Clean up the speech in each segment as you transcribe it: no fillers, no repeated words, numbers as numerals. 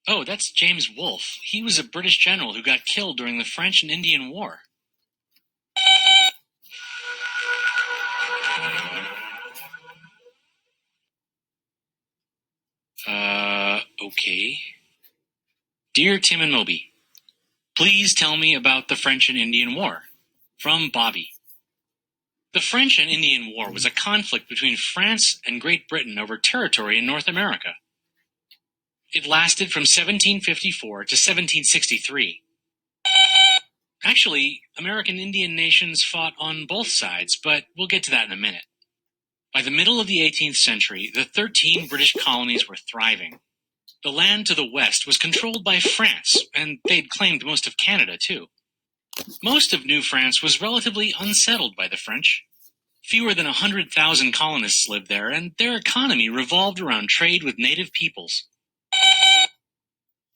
Oh, that's James Wolfe. He was a British general who got killed during the French and Indian War. Okay. Dear Tim and Moby, please tell me about the French and Indian War. From Bobby. The French and Indian War was a conflict between France and Great Britain over territory in North America. It lasted from 1754 to 1763. Actually, American Indian nations fought on both sides, but we'll get to that in a minute. By the middle of the 18th century, the 13 British colonies were thriving. The land to the west was controlled by France, and they'd claimed most of Canada, too. Most of New France was relatively unsettled by the French. Fewer than 100,000 colonists lived there, and their economy revolved around trade with native peoples.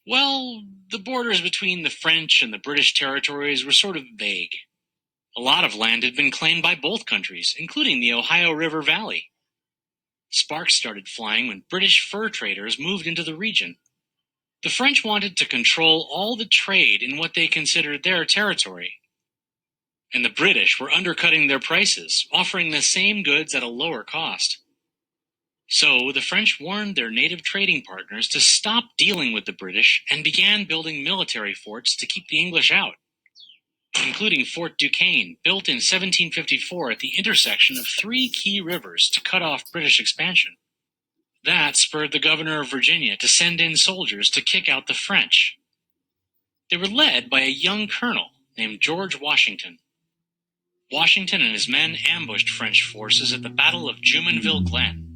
Well, the borders between the French and the British territories were sort of vague. A lot of land had been claimed by both countries, including the Ohio River Valley. Sparks started flying when British fur traders moved into the region. The French wanted to control all the trade in what they considered their territory. And the British were undercutting their prices, offering the same goods at a lower cost. So the French warned their native trading partners to stop dealing with the British and began building military forts to keep the English out, including Fort Duquesne, built in 1754 at the intersection of three key rivers to cut off British expansion. That spurred the governor of Virginia to send in soldiers to kick out the French. They were led by a young colonel named George Washington. Washington and his men ambushed French forces at the Battle of Jumonville Glen,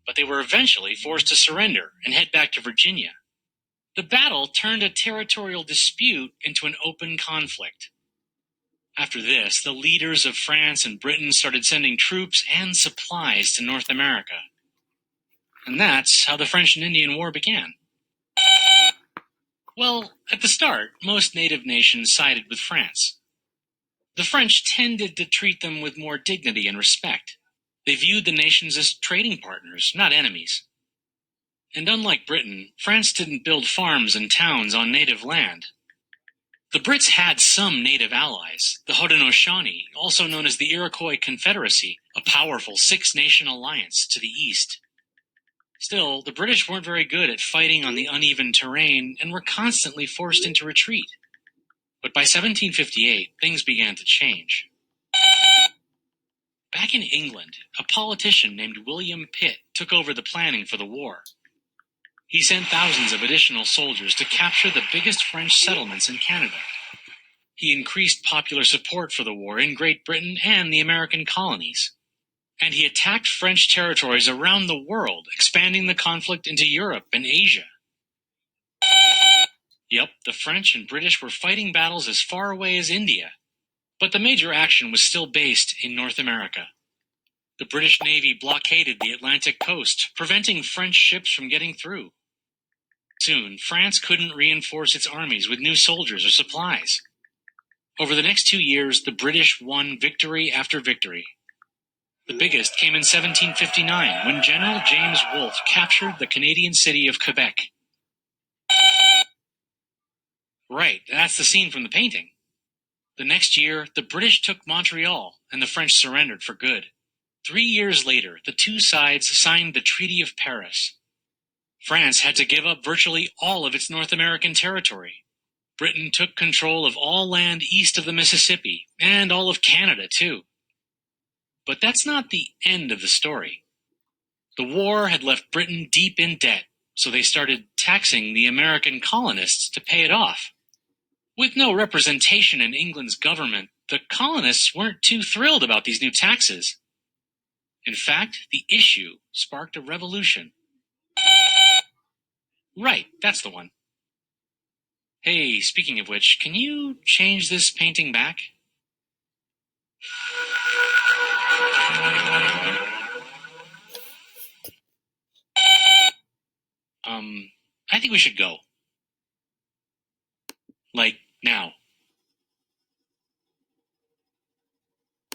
but they were eventually forced to surrender and head back to Virginia. The battle turned a territorial dispute into an open conflict. After this, the leaders of France and Britain started sending troops and supplies to North America. And that's how the French and Indian War began. Well, at the start, most native nations sided with France. The French tended to treat them with more dignity and respect. They viewed the nations as trading partners, not enemies. And unlike Britain, France didn't build farms and towns on native land. The Brits had some native allies, the Haudenosaunee, also known as the Iroquois Confederacy, a powerful six-nation alliance to the east. Still, the British weren't very good at fighting on the uneven terrain and were constantly forced into retreat. But by 1758, things began to change. Back in England, a politician named William Pitt took over the planning for the war. He sent thousands of additional soldiers to capture the biggest French settlements in Canada. He increased popular support for the war in Great Britain and the American colonies. And he attacked French territories around the world, expanding the conflict into Europe and Asia. Yep, the French and British were fighting battles as far away as India. But the major action was still based in North America. The British Navy blockaded the Atlantic coast, preventing French ships from getting through. Soon, France couldn't reinforce its armies with new soldiers or supplies. Over the next 2 years, the British won victory after victory. The biggest came in 1759, when General James Wolfe captured the Canadian city of Quebec. Right, that's the scene from the painting. The next year, the British took Montreal, and the French surrendered for good. 3 years later, the two sides signed the Treaty of Paris. France had to give up virtually all of its North American territory. Britain took control of all land east of the Mississippi, and all of Canada, too. But that's not the end of the story. The war had left Britain deep in debt, so they started taxing the American colonists to pay it off. With no representation in England's government, the colonists weren't too thrilled about these new taxes. In fact, the issue sparked a revolution. Right, that's the one. Hey, speaking of which, can you change this painting back? I think we should go. Like, now.